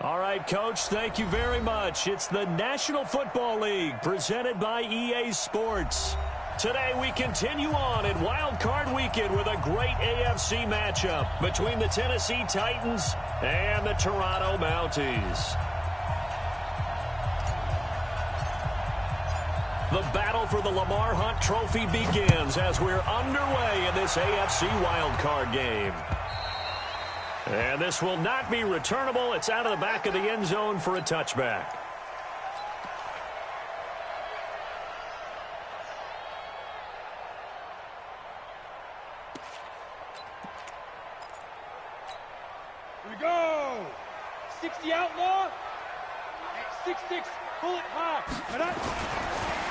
All right, Coach, thank you very much. It's the National Football League presented by EA Sports. Today we continue on in WildCard Weekend with a great AFC matchup between the Tennessee Titans and the Toronto Mounties. The battle for the Lamar Hunt Trophy begins as we're underway in this AFC wildcard game. And this will not be returnable. It's out of the back of the end zone for a touchback. Here we go. 60 outlaw. 6-6. Bullet high.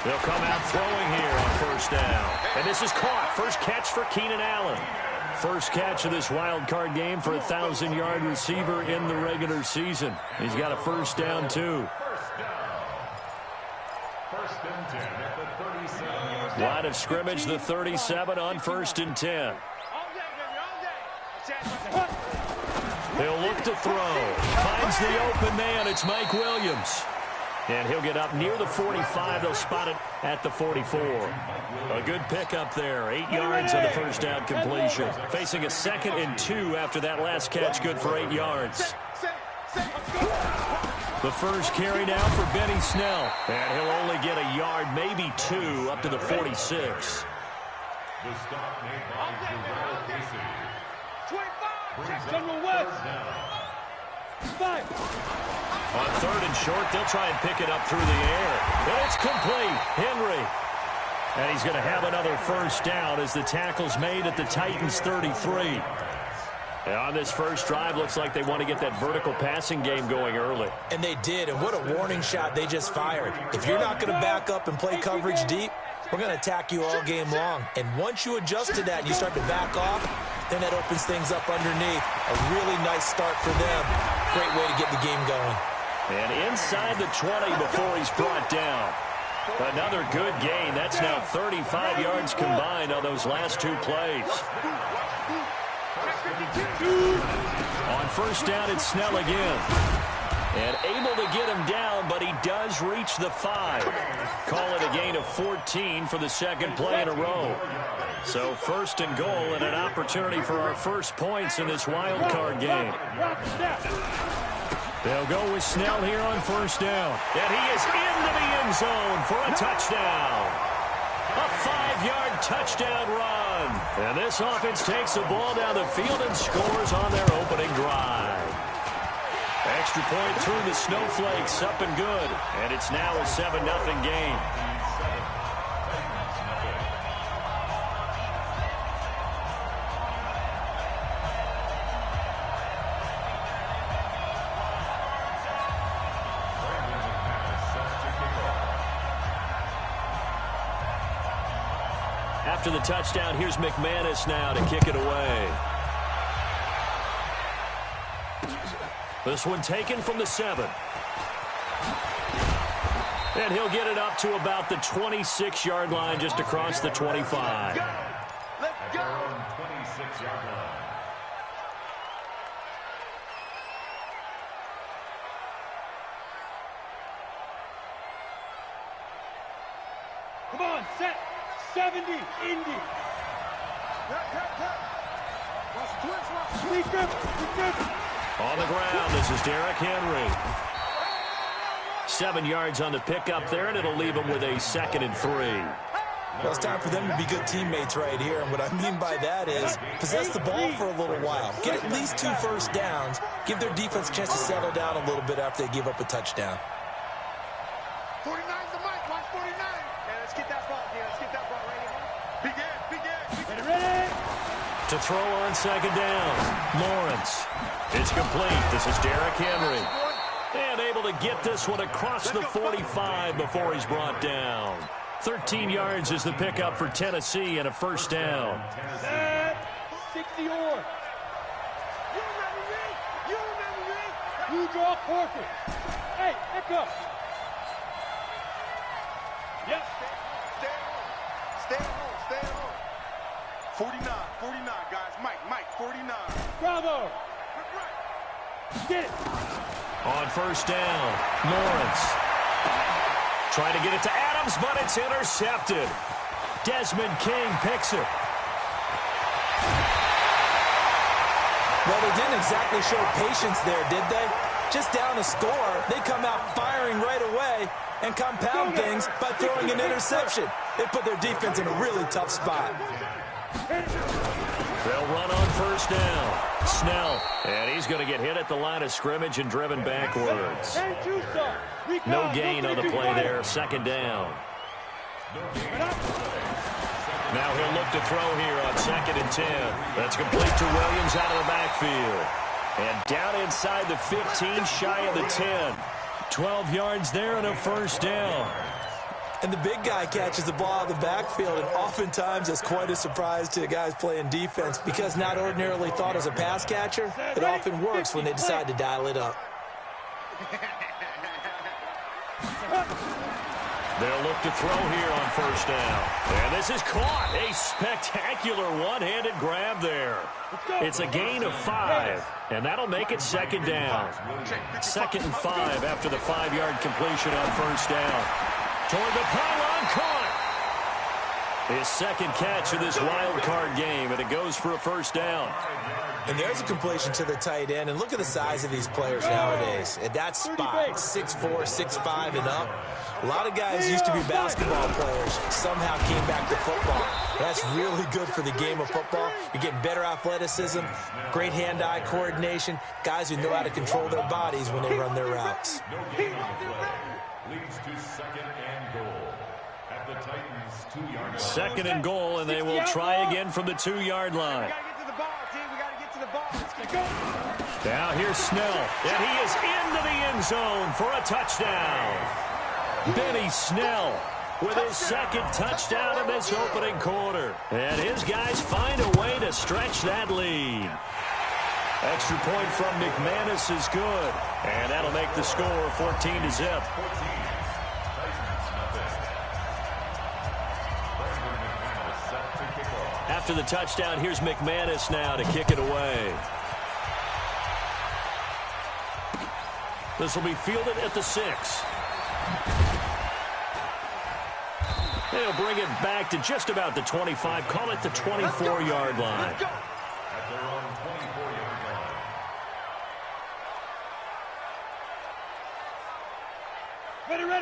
They'll come out throwing here on first down. And this is caught. First catch for Keenan Allen. First catch of this wild card game for a 1,000-yard receiver in the regular season. He's got a first down, too. Line of scrimmage, the 37 on 1st and 10. He'll look to throw. Finds the open man. It's Mike Williams. And he'll get up near the 45. They'll spot it at the 44. A good pickup there. 8 yards on the first down completion. Facing a 2nd and 2 after that last catch. Good for 8 yards. The first carry now for Benny Snell. And he'll only get a yard, maybe 2, up to the 46. The stop made by 25. General West. 5. On 3rd and short, they'll try and pick it up through the air. And it's complete. Henry. And he's going to have another first down as the tackle's made at the Titans' 33. And on this first drive, looks like they want to get that vertical passing game going early. And they did, and what a warning shot they just fired. If you're not going to back up and play coverage deep, we're going to attack you all game long. And once you adjust to that and you start to back off, then that opens things up underneath. A really nice start for them. Great way to get the game going. And inside the 20 before he's brought down. Another good gain. That's now 35 yards combined on those last 2 plays. On first down, it's Snell again. And able to get him down, but he does reach the 5. Call it a gain of 14 for the 2nd play in a row. So 1st and goal and an opportunity for our first points in this wild card game. They'll go with Snell here on first down. And he is into the end zone for a touchdown. A 5-yard touchdown run. And this offense takes the ball down the field and scores on their opening drive. Extra point through the snowflakes, up and good. And it's now a 7-0 game. After the touchdown, here's McManus now to kick it away. This one taken from the 7. And he'll get it up to about the 26-yard line, just across the 25. Let's go. 26-yard line. Come on, set. 70, Indy. On the ground, this is Derrick Henry. 7 yards on the pickup there, and it'll leave him with a 2nd and 3. Well, it's time for them to be good teammates right here. And what I mean by that is possess the ball for a little while. Get at least 2 first downs. Give their defense a chance to settle down a little bit after they give up a touchdown. 49's the mic. Watch 49. Yeah, let's get that ball here. Let's get that ball right here. Begin. Ready. To throw on 2nd down, Lawrence. It's complete. This is Derrick Henry. And able to get this one across the 45 before he's brought down. 13 yards is the pickup for Tennessee and a first down. 60 or. You draw forfeit. Hey, pick up. Yep. Stay home. 49, guys. Mike, 49. Bravo. Get it. On first down, Lawrence. Trying to get it to Adams, but it's intercepted. Desmond King picks it. Well, they didn't exactly show patience there, did they? Just down a score, they come out firing right away and compound things by throwing an interception. They put their defense in a really tough spot. They'll run on first down. Snell, and he's going to get hit at the line of scrimmage and driven backwards. No gain on the play there, second down. Now he'll look to throw here on 2nd and 10. That's complete to Williams out of the backfield. And down inside the 15, shy of the 10. 12 yards there and a first down. And the big guy catches the ball out of the backfield, and oftentimes that's quite a surprise to the guys playing defense because not ordinarily thought as a pass catcher, it often works when they decide to dial it up. They'll look to throw here on first down. And this is caught. A spectacular one-handed grab there. It's a gain of 5, and that'll make it second down. 2nd and 5 after the 5-yard completion on first down. Toward the pylon, caught. His second catch of this wild card game, and it goes for a first down. And there's a completion to the tight end. And look at the size of these players nowadays. At that spot, 6'4", 6'5", and up. A lot of guys used to be basketball players, somehow came back to football. That's really good for the game of football. You're getting better athleticism, great hand-eye coordination, guys who know how to control their bodies when they run their routes. Leads to 2nd and goal at the Titans' 2-yard line. 2nd and goal, and they will try again from the 2-yard line. Now here's Snell, and he is into the end zone for a touchdown. Benny Snell with his second touchdown in this opening quarter. And his guys find a way to stretch that lead. Extra point from McManus is good. And that'll make the score 14-0. After the touchdown, here's McManus now to kick it away. This will be fielded at the 6. They'll bring it back to just about the 25. Call it the 24-yard line. At their own 24-yard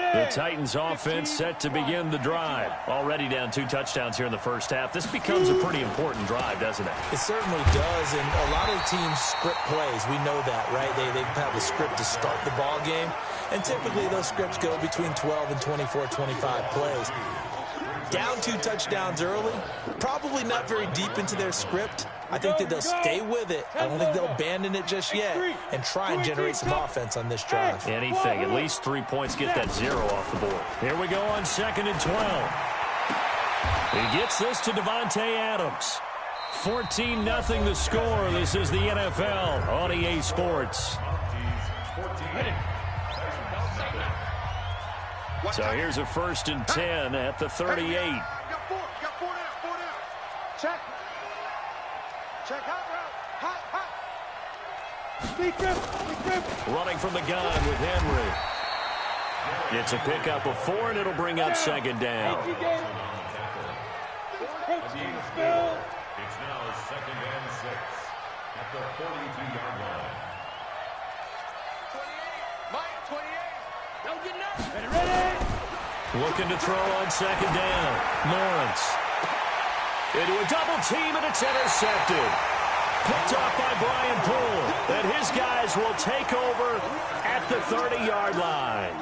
line. The Titans offense set to begin the drive. Already down 2 touchdowns here in the first half. This becomes a pretty important drive, doesn't it? It certainly does, and a lot of teams script plays. We know that, right? They have a script to start the ball game, and typically those scripts go between 12 and 24, 25 plays. Down 2 touchdowns early, probably not very deep into their script. I think that they'll stay with it. I don't think they'll abandon it just yet and try and generate some offense on this drive. Anything, at least 3 points, get that 0 off the board. Here we go on 2nd and 12. He gets this to Devontae Adams. 14-0 the score. This is the NFL on EA Sports. So here's a 1st and 10 at the 38. Got 4 down. Check. Check hot route. Running from the gun with Henry. It's a pickup of 4, and it'll bring up 2nd down. It's now 2nd and 6 at the 42-yard line. 28. Don't get nervous. Ready. Looking to throw on 2nd down. Lawrence. Into a double team, and it's intercepted. Picked off by Brian Poole. And his guys will take over at the 30-yard line.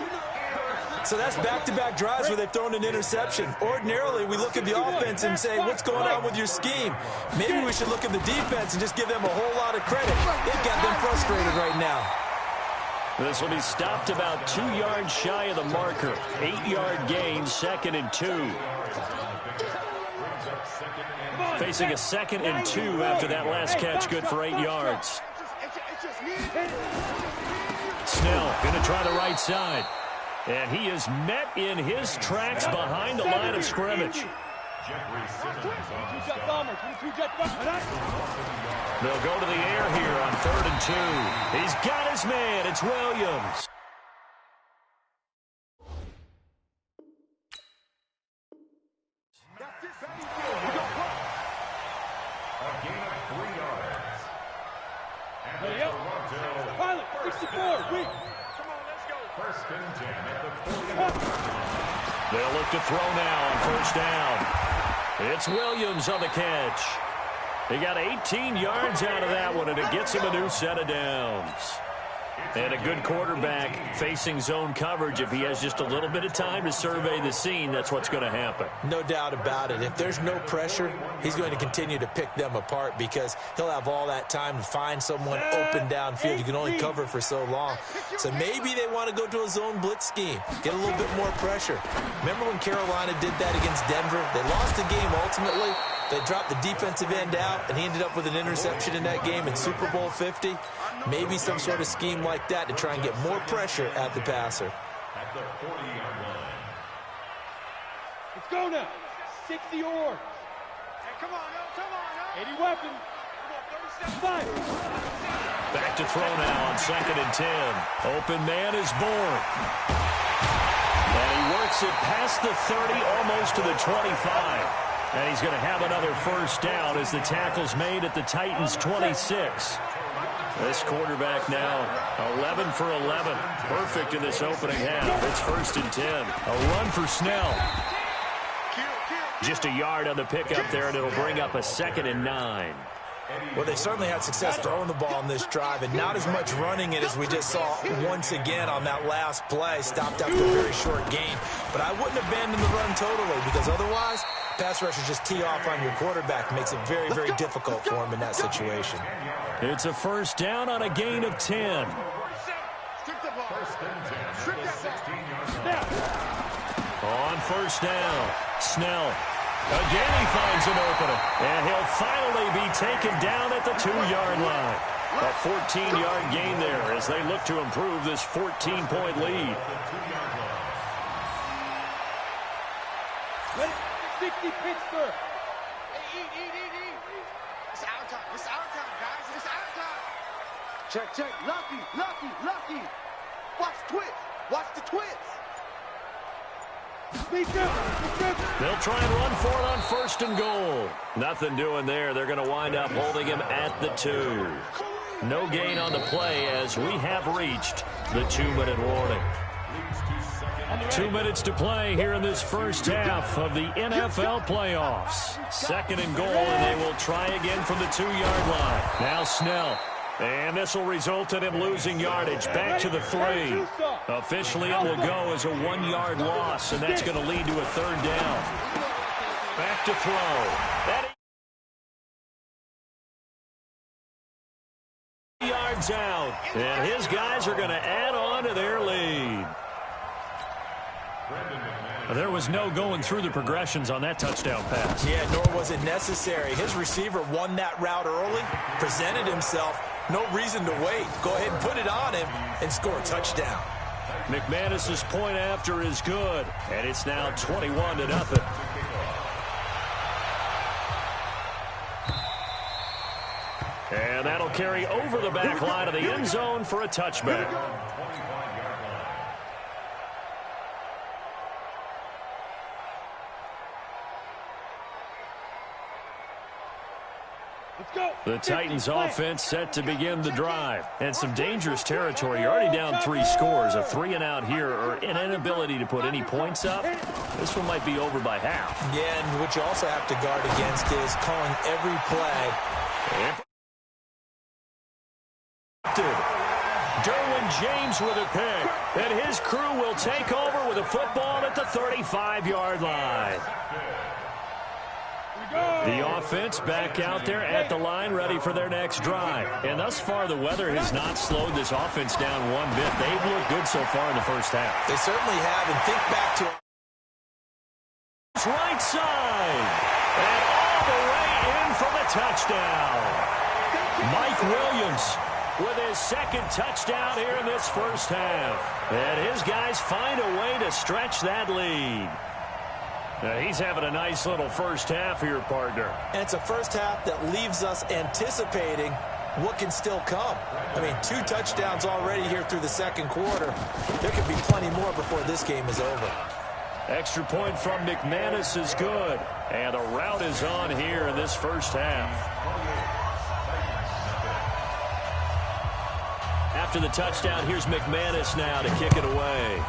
So that's back-to-back drives where they've thrown an interception. Ordinarily, we look at the offense and say, what's going on with your scheme? Maybe we should look at the defense and just give them a whole lot of credit. They've got them frustrated right now. This will be stopped about 2 yards shy of the marker. 8-yard gain, 2nd and 2. Facing a 2nd and 2 after that last catch, good for 8 yards. Snell going to try the right side. And he is met in his tracks behind the line of scrimmage. They'll go to the air here on 3rd and 2. He's got his man. It's Williams. A gain of 3 yards. And the Hey, Toronto Pilot, 64, weak. Come on, let's go. first and 10 at the 40. They'll look to throw now on first down. It's Williams on the catch. He got 18 yards out of that one, and it gets him a new set of downs. And a good quarterback facing zone coverage. If he has just a little bit of time to survey the scene, that's what's going to happen. No doubt about it. If there's no pressure, he's going to continue to pick them apart because he'll have all that time to find someone open downfield. You can only cover for so long. So maybe they want to go to a zone blitz scheme, get a little bit more pressure. Remember when Carolina did that against Denver? They lost the game ultimately. They dropped the defensive end out, and he ended up with an interception in that game in Super Bowl 50. Maybe some sort of scheme like that to try and get more pressure at the passer. At the 40-yard line. Let's go now. 60 or. Hey, come on, yo, come on, yo. 80 weapons. Come on, 37. Five. Back to throw now on 2nd and 10. Open man is born. And he works it past the 30, almost to the 25. And he's going to have another first down as the tackle's made at the Titans' 26. This quarterback now 11 for 11. Perfect in this opening half. It's 1st and 10. A run for Snell. Just a yard on the pickup there, and it'll bring up a 2nd and 9. Well, they certainly had success throwing the ball in this drive, and not as much running it as we just saw once again on that last play. Stopped after a very short gain. But I wouldn't abandon the run totally, because otherwise, pass rushers just tee off on your quarterback. Makes it very, very difficult for him in that situation. It's a first down on a gain of 10. Strip the ball. First and 10 at Strip the that ball. 16-yard line. On first down, Snell. Again, he finds an opening. And he'll finally be taken down at the 2-yard line. A 14-yard gain there as they look to improve this 14-point lead. Ready? 60 Pittsburgh. Hey, eat. It's our time. It's our time, guys. It's our time. Check. Lucky. Watch twits. Watch the twits. Speed dribble. They'll try and run for it on 1st and goal. Nothing doing there. They're going to wind up holding him at the 2. No gain on the play as we have reached the 2-minute warning. 2 minutes to play here in this first half of the NFL playoffs. 2nd and goal, and they will try again from the 2-yard line. Now Snell. And this will result in him losing yardage. Back to the 3. Officially, it will go as a 1-yard loss, and that's going to lead to a 3rd down. Back to throw. That yards out. And his guys are going to add on to their lead. There was no going through the progressions on that touchdown pass. Yeah, nor was it necessary. His receiver won that route early, presented himself. No reason to wait. Go ahead and put it on him and score a touchdown. McManus's point after is good, and it's now 21-0. And that'll carry over the back line of the end zone for a touchback. The Titans offense set to begin the drive. And some dangerous territory. You're already down 3 scores. A 3-and-out here or an inability to put any points up. This one might be over by half. Yeah, and what you also have to guard against is calling every play. Derwin James with a pick. And his crew will take over with a football at the 35-yard line. The offense back out there at the line, ready for their next drive. And thus far, the weather has not slowed this offense down one bit. They've looked good so far in the first half. They certainly have, and think back to right side. And all the way in for the touchdown. Mike Williams with his 2nd touchdown here in this first half. And his guys find a way to stretch that lead. He's having a nice little first half here, partner. And it's a first half that leaves us anticipating what can still come. I mean, 2 touchdowns already here through the second quarter. There could be plenty more before this game is over. Extra point from McManus is good. And a rout is on here in this first half. After the touchdown, here's McManus now to kick it away.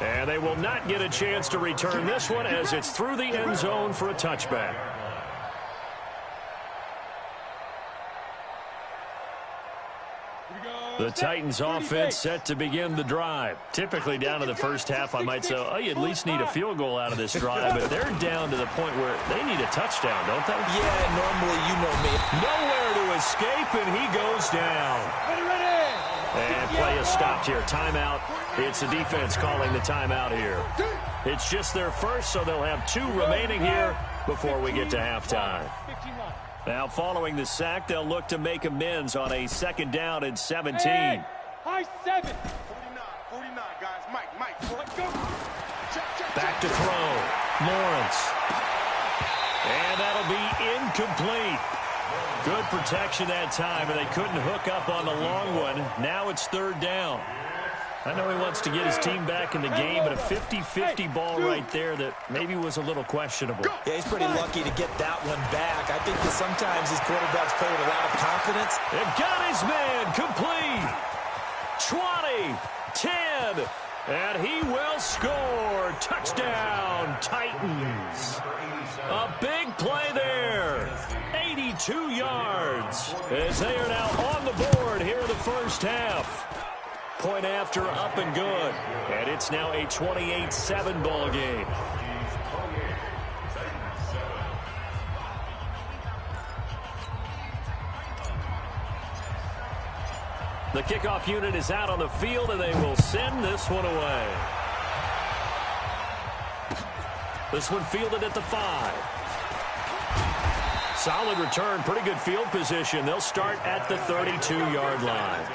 And they will not get a chance to return this one as it's through the end zone for a touchback. The Titans offense set to begin the drive. Typically down to the first half, I might say, oh, you at least need a field goal out of this drive. But they're down to the point where they need a touchdown, don't they? Yeah, normally, you know me. Nowhere to escape, and he goes down. And play is stopped here. Timeout. It's the defense calling the timeout here. It's just their first, so they'll have 2 remaining here before we get to halftime. Now, following the sack, they'll look to make amends on a 2nd down and 17. High 7. 49, guys. Mike. Go. Back to throw. Lawrence. And that'll be incomplete. Good protection that time, and they couldn't hook up on the long one. Now it's 3rd down. I know he wants to get his team back in the game, but a 50-50 ball right there that maybe was a little questionable. Yeah, he's pretty lucky to get that one back. I think that sometimes these quarterbacks play with a lot of confidence. It got his man complete. 20, 10, and he will score. Touchdown, Titans. A big play there. 82 yards as they are now on the board here in the first half. Point after, up and good. And it's now a 28-7 ball game. The kickoff unit is out on the field, and they will send this one away. This one fielded at the 5. Solid return, pretty good field position. They'll start at the 32-yard line.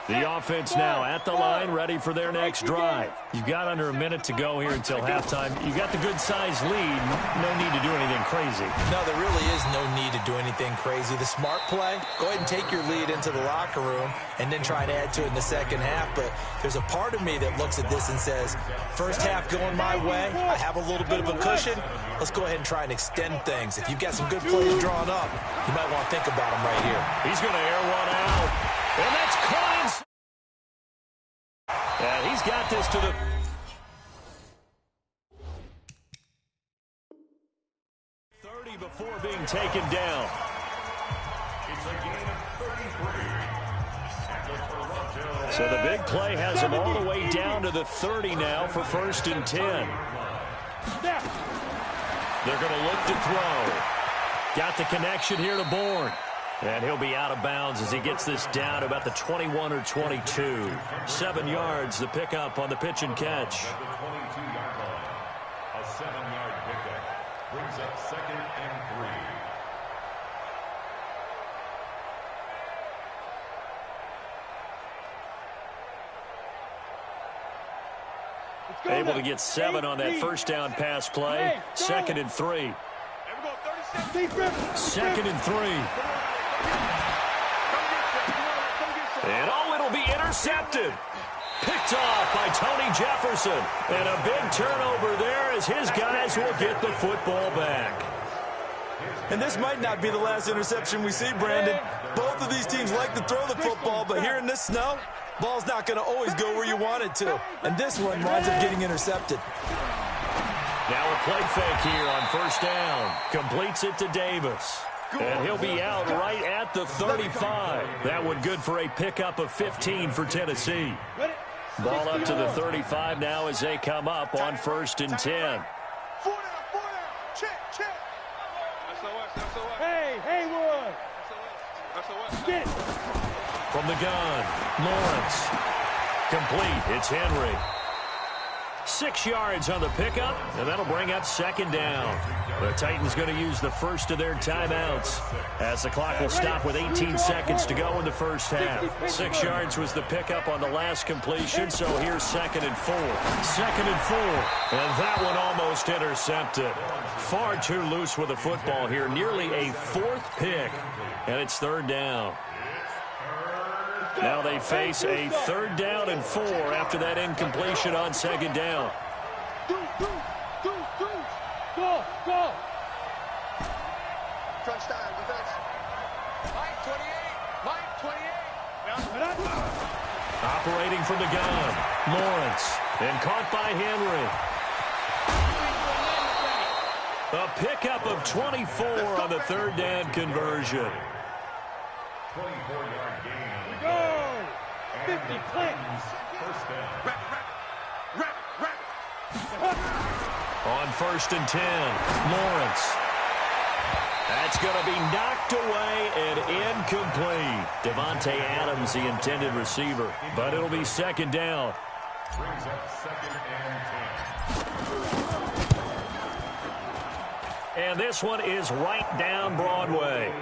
The offense now at the line, ready for their next drive. You've got under a minute to go here until halftime. You got the good-sized lead. No need to do anything crazy. No, there really is no need to do anything crazy. The smart play, go ahead and take your lead into the locker room and then try and add to it in the second half. But there's a part of me that looks at this and says, first half going my way, I have a little bit of a cushion. Let's go ahead and try and extend things. If you've got some good plays drawn up, you might want to think about them right here. He's going to air one out. And that's Collins. And he's got this to the 30 before being taken down. So the big play has him all the way down to the 30 now for 1st and 10. They're going to look to throw. Got the connection here to Bourne. And he'll be out of bounds as he gets this down to about the 21 or 22. 7 yards, the pickup on the pitch and catch. At the 22-yard line, a 7-yard pickup brings up 2nd and 3. Able to get 7 on that first down pass play. 2nd and 3. 2nd and 3. And it'll be intercepted. Picked off by Tony Jefferson. And a big turnover there as his guys will get the football back. And this might not be the last interception we see, Brandon. Both of these teams like to throw the football, but here in this snow, ball's not going to always go where you want it to. And this one winds up getting intercepted. Now a play fake here on 1st down. Completes it to Davis. And he'll be out right at the 35. That one good for a pickup of 15 for Tennessee. Ball up to the 35 now as they come up on 1st and 10. Hey, Haywood. Get it. From the gun, Lawrence. Complete. It's Henry. 6 yards on the pickup, and that'll bring up second down. The Titans going to use the first of their timeouts as the clock will stop with 18 seconds to go in the first half. 6 yards was the pickup on the last completion, so here's 2nd and 4. 2nd and 4, and that one almost intercepted. Far too loose with the football here, nearly a 4th pick, and it's 3rd down. Now they face a 3rd down and 4 after that incompletion on 2nd down. Go. Touchdown, defense. Mike 28. Operating from the gun, Lawrence, and caught by Henry. A pickup of 24 on the 3rd down conversion. 24-yard gain. Go. 50 plays. First down. On 1st and 10, Lawrence. That's going to be knocked away and incomplete. Devontae Adams, the intended receiver. But it'll be 2nd down. Brings up 2nd and 10. And this one is right down Broadway.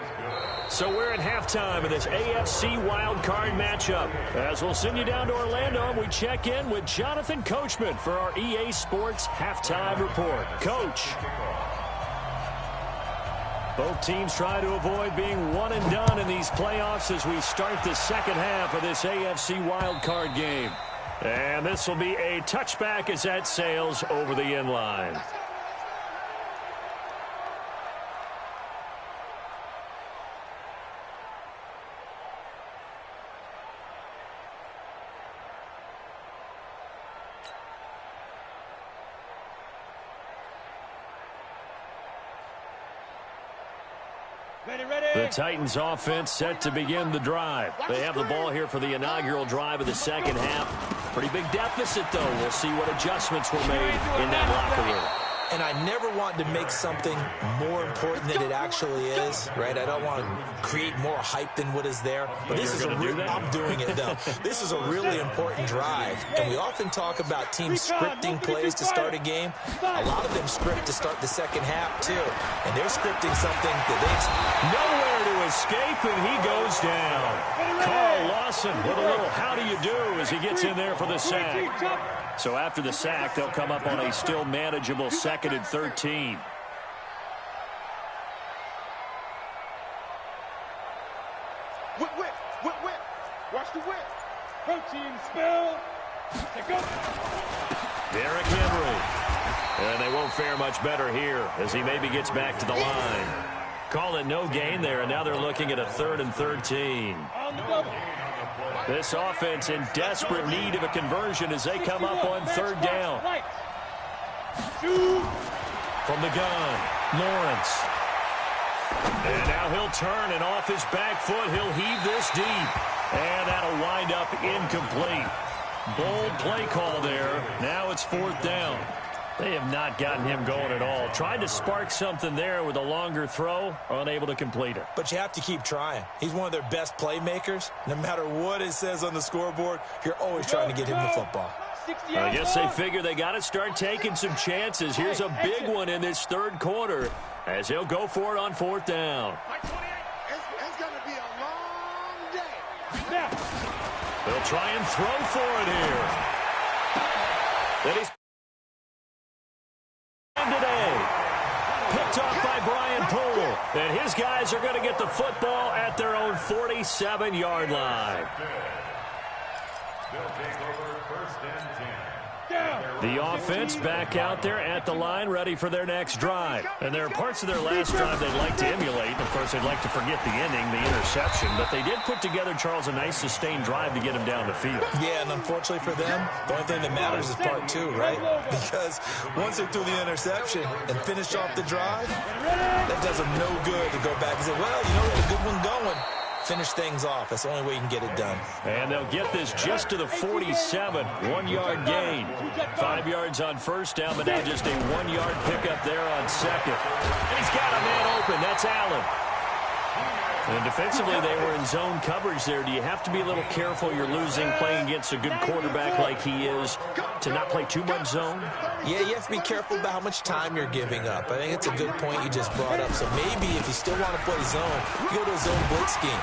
So we're at halftime of this AFC wildcard matchup. As we'll send you down to Orlando, and we check in with Jonathan Coachman for our EA Sports Halftime Report. Coach. Both teams try to avoid being one and done in these playoffs as we start the second half of this AFC wildcard game. And this will be a touchback as that sails over the end line. The Titans offense set to begin the drive. They have the ball here for the inaugural drive of the second half. Pretty big deficit, though. We'll see what adjustments were made in that locker room. And I never want to make something more important than it actually is, right? I don't want to create more hype than what is there. But this is I'm doing it, though. This is a really important drive. And we often talk about teams scripting plays to start a game. A lot of them script to start the second half, too. And they're scripting something that they... Nowhere to escape, and he goes down. Carl Lawson with a little how do you do as he gets in there for the sack. So after the sack, they'll come up on a still manageable 2nd and 13. Whip. Watch the whip. Protein spill. Go. Derrick Henry. And they won't fare much better here as he maybe gets back to the line. Call it no gain there, and now they're looking at a 3rd and 13. This offense in desperate need of a conversion as they come up on 3rd down. From the gun, Lawrence. And now he'll turn, and off his back foot, he'll heave this deep. And that'll wind up incomplete. Bold play call there. Now it's 4th down. They have not gotten him going at all. Tried to spark something there with a longer throw, unable to complete it. But you have to keep trying. He's one of their best playmakers. No matter what it says on the scoreboard, you're always trying to get him the football. I guess they figure they got to start taking some chances. Here's a big one in this 3rd quarter as he'll go for it on 4th down. It's going to be a long day. They'll try and throw for it here. Then he's today. Picked off by Brian Poole. And his guys are going to get the football at their own 47-yard line. They'll take over 1st and 10. The offense back out there at the line, ready for their next drive. And there are parts of their last drive they'd like to emulate. Of course, they'd like to forget the ending, the interception. But they did put together, Charles, a nice sustained drive to get him down the field. Yeah, and unfortunately for them, the only thing that matters is part 2, right? Because once they threw the interception and finished off the drive, that does them no good to go back and say, well, you know, we had a good one going. Finish things off. That's the only way you can get it done. And they'll get this just to the 47. 1-yard gain. 5 yards on 1st down, but now just a 1-yard pickup there on 2nd. And he's got a man open. That's Allen. And defensively, they were in zone coverage there. Do you have to be a little careful? You're losing playing against a good quarterback like he is to not play too much zone? Yeah, you have to be careful about how much time you're giving up. I think it's a good point you just brought up. So maybe if you still want to play zone, you go to a zone blitz scheme.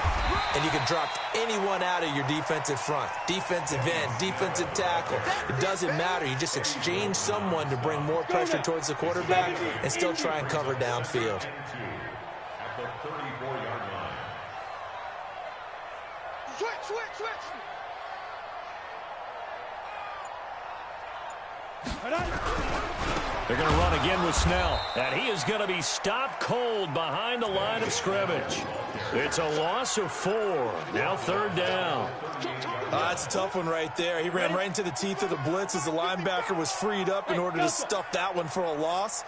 And you can drop anyone out of your defensive front. Defensive end, defensive tackle. It doesn't matter. You just exchange someone to bring more pressure towards the quarterback and still try and cover downfield. At the 34-yard line. Switch. They're going to run again with Snell. And he is going to be stopped cold behind the line of scrimmage. It's a loss of 4. Now 3rd down. That's a tough one right there. He ran right into the teeth of the blitz as the linebacker was freed up in order to stuff that one for a loss.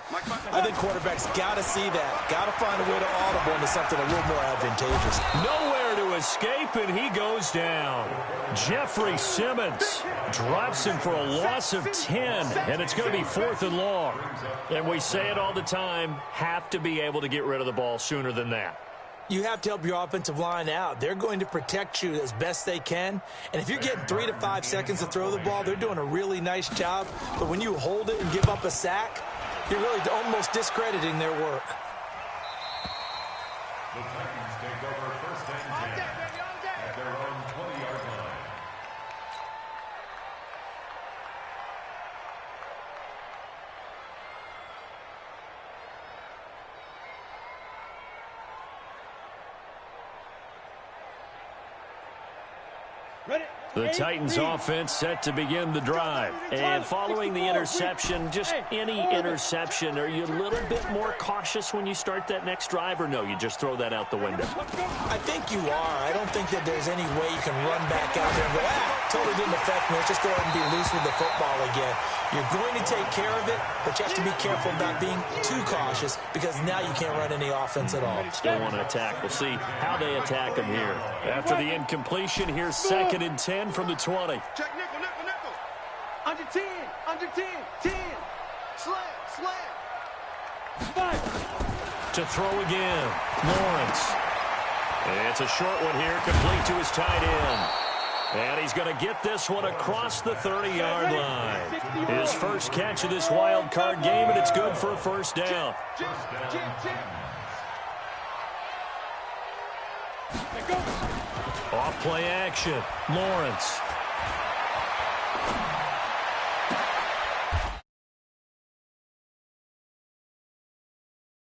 I think quarterbacks got to see that. Got to find a way to audible into something a little more advantageous. Nowhere to escape, and he goes down. Jeffrey Simmons drops him for a loss of 10, and it's going to be 4th and long. And we say it all the time, have to be able to get rid of the ball sooner than that. You have to help your offensive line out. They're going to protect you as best they can. And if you're getting 3 to 5 seconds to throw the ball, they're doing a really nice job. But when you hold it and give up a sack, you're really almost discrediting their work. The Titans take over 1st and 10 at their own 20-yard line. The Titans offense set to begin the drive. And following the interception, just any interception, are you a little bit more cautious when you start that next drive, or no, you just throw that out the window? I think you are. I don't think that there's any way you can run back out there and go, totally didn't affect me. Let's just go ahead and be loose with the football again. You're going to take care of it, but you have to be careful about being too cautious because now you can't run any offense at all. Still want to attack. We'll see how they attack him here. After the incompletion, here's 2nd and 10 from the 20. Check nickel. Under 10. 10. Slam. 5. To throw again, Lawrence. And it's a short one here, complete to his tight end. And he's going to get this one across the 30-yard line. His first catch of this wild card game, and it's good for a 1st down. Off play action, Lawrence.